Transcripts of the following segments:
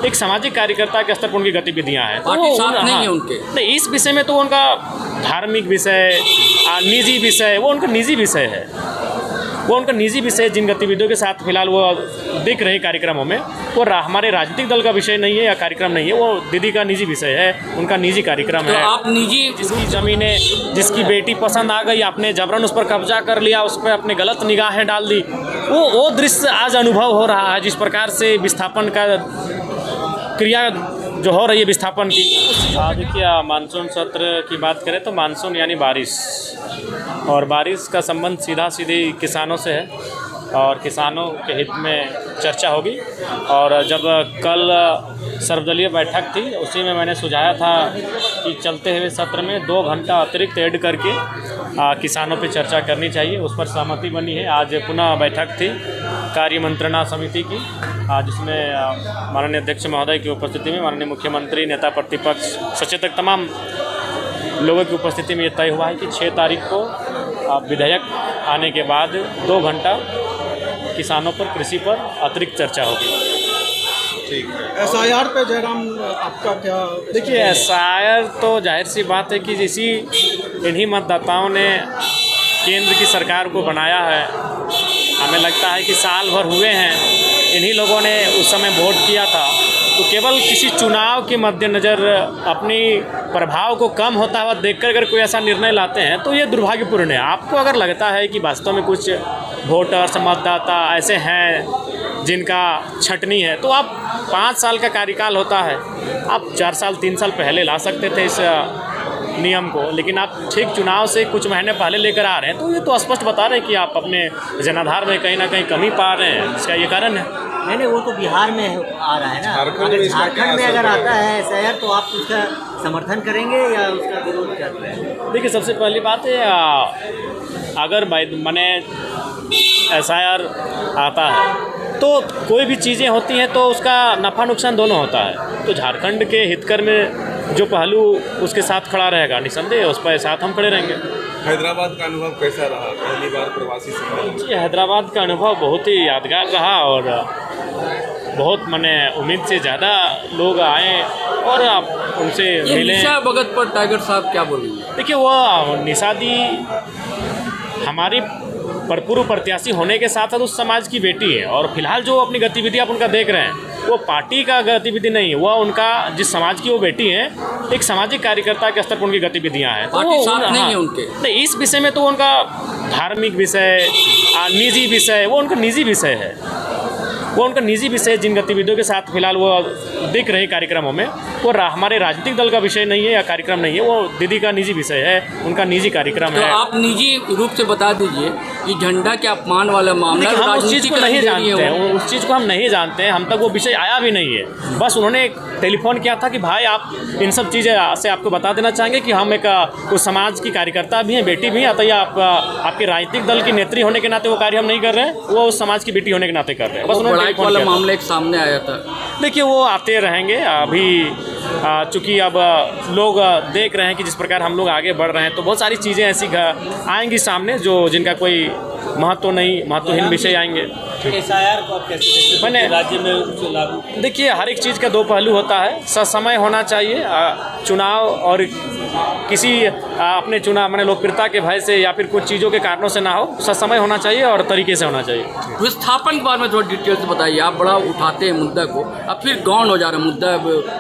एक सामाजिक कार्यकर्ता के स्तर पर उनकी गतिविधियाँ हैं। तो पार्टी साथ नहीं है उनके। नहीं, इस विषय में तो उनका धार्मिक विषय, निजी विषय, वो उनका निजी विषय है। वो उनका निजी विषय, जिन गतिविधियों के साथ फिलहाल वो दिख रहे कार्यक्रमों में, वो हमारे राजनीतिक दल का विषय नहीं है या कार्यक्रम नहीं है। वो दीदी का निजी विषय है, उनका निजी कार्यक्रम तो है। आप निजी जिसकी ज़मीनें, जिसकी बेटी पसंद आ गई, आपने जबरन उस पर कब्जा कर लिया, उस पर अपने गलत निगाहें डाल दी, वो दृश्य आज अनुभव हो रहा है। जिस प्रकार से विस्थापन का क्रिया जो हो रही है विस्थापन की। देखिए, मानसून सत्र की बात करें तो मानसून यानी बारिश, और बारिश का संबंध सीधा सीधी किसानों से है और किसानों के हित में चर्चा होगी। और जब कल सर्वदलीय बैठक थी, उसी में मैंने सुझाया था कि चलते हुए सत्र में 2 घंटा अतिरिक्त ऐड करके किसानों पे चर्चा करनी चाहिए। उस पर सहमति बनी है। आज पुनः बैठक थी कार्य मंत्रणा समिति की, जिसमें माननीय अध्यक्ष महोदय की उपस्थिति में माननीय मुख्यमंत्री, नेता प्रतिपक्ष, सचेतक, तमाम लोगों की उपस्थिति में ये तय हुआ है कि 6 तारीख को विधेयक आने के बाद 2 घंटा किसानों पर, कृषि पर अतिरिक्त चर्चा होगी। ठीक है। SIR पे जयराम आपका क्या? देखिए, SIR तो जाहिर सी बात है कि इन्हीं मतदाताओं ने केंद्र की सरकार को बनाया है। हमें लगता है कि साल भर हुए हैं, इन्हीं लोगों ने उस समय वोट किया था। तो केवल किसी चुनाव के मद्देनज़र अपनी प्रभाव को कम होता हुआ देखकर अगर कोई ऐसा निर्णय लाते हैं तो ये दुर्भाग्यपूर्ण है। आपको अगर लगता है कि वास्तव में कुछ वोटर्स, मतदाता ऐसे हैं जिनका छटनी है, तो आप 5 साल का कार्यकाल होता है, आप 4 साल 3 साल पहले ला सकते थे इस नियम को, लेकिन आप ठीक चुनाव से कुछ महीने पहले लेकर आ रहे हैं। तो ये तो स्पष्ट बता रहे हैं कि आप अपने जनाधार में कहीं ना कहीं कमी पा रहे हैं। इसका ये कारण है। नहीं, वो तो बिहार में आ रहा है ना। अगर झारखंड में अगर आता है SIR तो आप उसका समर्थन करेंगे या उसका विरोध करते हैं? देखिए, सबसे पहली बात है, अगर मैंने SIR आता है तो कोई भी चीज़ें होती हैं तो उसका नफ़ा नुकसान दोनों होता है। तो झारखंड के हितकर में जो पहलू उसके साथ खड़ा रहेगा, निसंदेह उस पर साथ हम खड़े रहेंगे। हैदराबाद का अनुभव कैसा रहा? पहली बार प्रवासी सम्मेलन। जी, हैदराबाद का अनुभव बहुत ही यादगार रहा और बहुत उम्मीद से ज़्यादा लोग आए और आप उनसे मिले। निशा भगत पर टाइगर साहब क्या बोलेंगे? देखिए, वो निशा दी हमारी भरपूर प्रत्याशी होने के साथ साथ उस समाज की बेटी है। और फिलहाल जो अपनी गतिविधि आप उनका देख रहे हैं, वो पार्टी का गतिविधि नहीं है, वह उनका जिस समाज की वो बेटी है, एक सामाजिक कार्यकर्ता के स्तर पर उनकी गतिविधियाँ हैं। पार्टी साथ नहीं है उनके। नहीं, इस विषय में तो उनका धार्मिक विषय, निजी विषय, वो उनका निजी विषय है। वो उनका निजी विषय, जिन गतिविधियों के साथ फिलहाल वो दिख रहे कार्यक्रमों में, वो हमारे राजनीतिक दल का विषय नहीं है या कार्यक्रम नहीं है। वो दीदी का निजी विषय है, उनका निजी कार्यक्रम है। तो आप निजी रूप से बता दीजिए कि झंडा के अपमान वाला मामला हम उस चीज़ को नहीं जानते हैं, उस चीज़ को हम नहीं जानते हैं, हम तक वो विषय आया भी नहीं है। बस उन्होंने टेलीफोन किया था कि भाई आप इन सब चीज़ें से आपको बता देना चाहेंगे कि हम एक उस समाज की कार्यकर्ता भी हैं, बेटी भी हैं, अतः आपके राजनीतिक दल की नेत्री होने के नाते वो कार्य हम नहीं कर रहे हैं, वो उस समाज की बेटी होने के नाते कर रहे हैं। बस उन्होंने वाला मामला एक सामने आया था। देखिए, वो आते रहेंगे। अभी चूँकि अब लोग देख रहे हैं कि जिस प्रकार हम लोग आगे बढ़ रहे हैं, तो बहुत सारी चीज़ें ऐसी आएंगी सामने जिनका कोई महत्वहीन विषय आएंगे। SIR को आप कैसे देखते हैं? मैंने राज्य में लागू, देखिए, हर एक चीज़ का 2 पहलू होता है। ससमय होना चाहिए चुनाव, और किसी अपने चुनाव लोकप्रियता के भय से या फिर कुछ चीज़ों के कारणों से ना हो, ससमय होना चाहिए और तरीके से होना चाहिए। विस्थापन के बारे में थोड़ा डिटेल से बताइए। आप बड़ा उठाते हैं मुद्दा को, अब फिर गौण हो जा रहा है मुद्दा,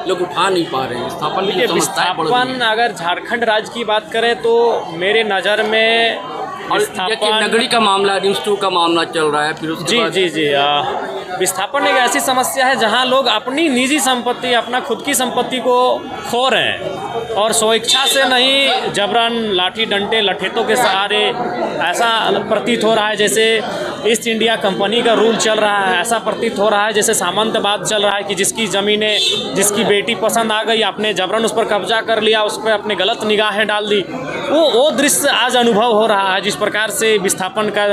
लोग उठा नहीं पा रहे हैं विस्थापन। अगर झारखंड राज्य की बात करें तो मेरे नज़र में नगरी का मामला, रिम्स 2 का मामला चल रहा है, फिर उसके जी विस्थापन एक ऐसी समस्या है जहां लोग अपनी निजी संपत्ति, अपना खुद की संपत्ति को खो रहे हैं और स्वेच्छा से नहीं, जबरन लाठी डंडे लठेतों के सहारे। ऐसा प्रतीत हो रहा है जैसे ईस्ट इंडिया कंपनी का रूल चल रहा है, ऐसा प्रतीत हो रहा है जैसे सामंतवाद चल रहा है कि जिसकी ज़मीनें, जिसकी बेटी पसंद आ गई, आपने जबरन उस पर कब्जा कर लिया, उस पर अपने गलत निगाहें डाल दी। वो दृश्य आज अनुभव हो रहा है। जिस प्रकार से विस्थापन का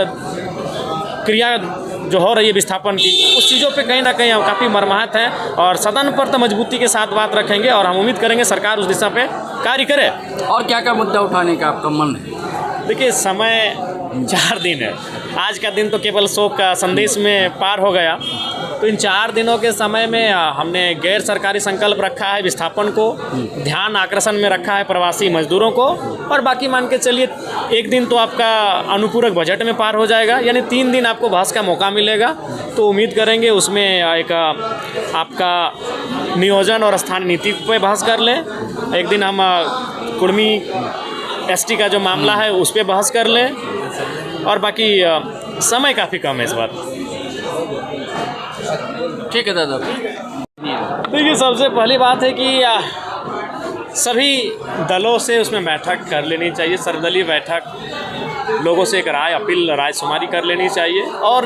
क्रिया जो हो रही है विस्थापन की, उस चीज़ों पे कहीं ना कहीं हम काफ़ी मर्माहत हैं और सदन पर तो मजबूती के साथ बात रखेंगे और हम उम्मीद करेंगे सरकार उस दिशा पे कार्य करे। और क्या क्या मुद्दा उठाने का आपका मन है? देखिए, समय 4 दिन है। आज का दिन तो केवल शोक का संदेश में पार हो गया। तो इन 4 दिनों के समय में हमने गैर सरकारी संकल्प रखा है विस्थापन को, ध्यान आकर्षण में रखा है प्रवासी मजदूरों को, और बाकी मान के चलिए 1 दिन तो आपका अनुपूरक बजट में पार हो जाएगा, यानी 3 दिन आपको बहस का मौका मिलेगा। तो उम्मीद करेंगे उसमें एक आपका नियोजन और स्थानीय नीति पे बहस कर लें। एक दिन हम कुर्मी एसटी का जो मामला है उस पर बहस कर लें, और बाकी समय काफ़ी कम है इस बार। ठीक है दादा। देखिए, सबसे पहली बात है कि सभी दलों से उसमें बैठक कर लेनी चाहिए, सर्वदलीय बैठक, लोगों से एक अपील राय शुमारी कर लेनी चाहिए, और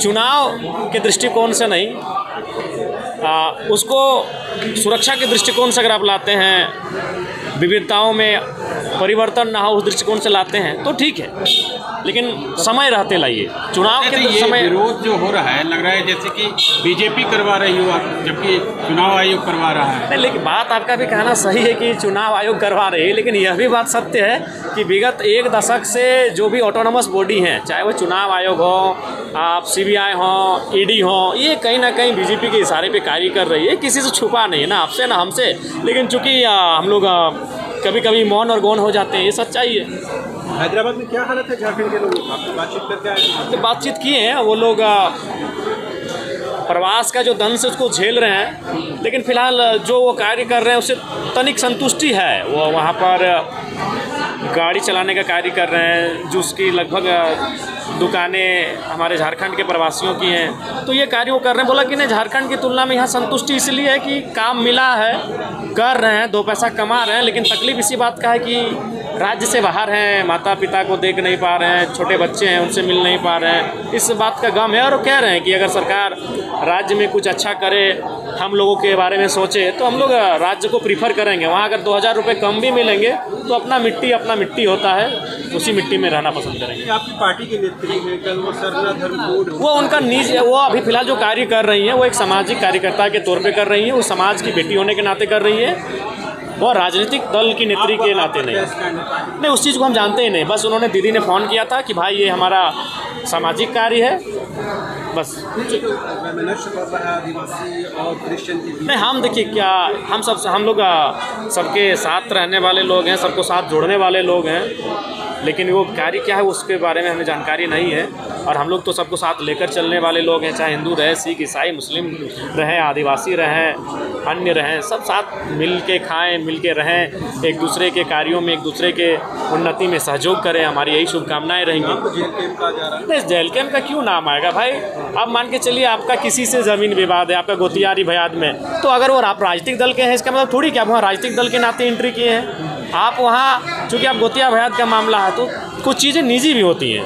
चुनाव के दृष्टिकोण से नहीं, उसको सुरक्षा के दृष्टिकोण से अगर आप लाते हैं, विविधताओं में परिवर्तन ना हो उस दृष्टिकोण से लाते हैं तो ठीक है, लेकिन समय रहते लाइए। चुनाव के ये समय विरोध जो हो रहा है, लग रहा है जैसे कि बीजेपी करवा रही हो, जबकि चुनाव आयोग करवा रहा है। नहीं, लेकिन बात आपका भी कहना सही है कि चुनाव आयोग करवा रहे हैं, लेकिन यह भी बात सत्य है कि विगत 1 दशक से जो भी ऑटोनोमस बॉडी हैं, चाहे वो चुनाव आयोग हो, आप CBI हो, ED हो, ये कहीं ना कहीं बीजेपी के इशारे पे कार्य कर रही है। किसी से छुपा नहीं है, ना आपसे ना हमसे, लेकिन चूंकि हम लोग कभी कभी मौन और गौन हो जाते हैं, ये सच्चाई है। हैदराबाद में क्या हालत है झारखंड के लोगों का? आपने बातचीत करके आए? तो बातचीत किए हैं, वो लोग प्रवास का जो दंश है उसको झेल रहे हैं, लेकिन फिलहाल जो वो कार्य कर रहे हैं उससे तनिक संतुष्टि है। वो वहाँ पर गाड़ी चलाने का कार्य कर रहे हैं, जो उसकी लगभग दुकानें हमारे झारखंड के प्रवासियों की हैं, तो ये कार्य वो कर रहे हैं। बोला कि नहीं, झारखंड की तुलना में यहाँ संतुष्टि इसलिए है कि काम मिला है, कर रहे हैं, 2 पैसा कमा रहे हैं, लेकिन तकलीफ इसी बात का है कि राज्य से बाहर हैं, माता पिता को देख नहीं पा रहे हैं, छोटे बच्चे हैं उनसे मिल नहीं पा रहे हैं, इस बात का गम है। और वो कह रहे हैं कि अगर सरकार राज्य में कुछ अच्छा करे, हम लोगों के बारे में सोचे, तो हम लोग राज्य को प्रीफर करेंगे। वहाँ अगर 2000 रुपये कम भी मिलेंगे तो अपना मिट्टी होता है, उसी मिट्टी में रहना पसंद करेंगे। आपकी पार्टी के नेत्री हैं, कल वो सरना धर्म कोड, वो उनका निज, वो अभी फिलहाल जो कार्य कर रही हैं वो एक सामाजिक कार्यकर्ता के तौर पे कर रही हैं, वो समाज की बेटी होने के नाते कर रही है, वो राजनीतिक दल की नेत्री के नाते नहीं। उस चीज़ को हम जानते ही नहीं, बस उन्होंने दीदी ने फ़ोन किया था कि भाई ये हमारा सामाजिक कार्य है, बस। आदिवासी और क्रिश्चियन की नहीं, हम देखिए क्या, हम लोग सबके साथ रहने वाले लोग हैं, सबको साथ जोड़ने वाले लोग हैं, लेकिन वो कार्य क्या है उसके बारे में हमें जानकारी नहीं है। और हम लोग तो सबको साथ लेकर चलने वाले लोग हैं, चाहे हिंदू रहे, सिख, ईसाई, मुस्लिम रहें, आदिवासी रहें, अन्य रहें, सब साथ मिल के खाएँ, मिल के रहें, एक दूसरे के कार्यों में एक दूसरे के उन्नति में सहयोग करें, हमारी यही शुभकामनाएं रहेंगी। जेल कैंप कहा जा रहा है। नहीं, जेल कैंप का क्यों नाम आएगा भाई? आप मान के चलिए आपका किसी से ज़मीन विवाद है, आपका गोतियारी भयाद में, तो अगर वो आप राजनीतिक दल के हैं, इसका मतलब थोड़ी कि आप वहाँ राजनीतिक दल के नाते एंट्री किए हैं। आप वहाँ चूँकि आप गोतिया भयाद का मामला है तो कुछ चीज़ें निजी भी होती हैं।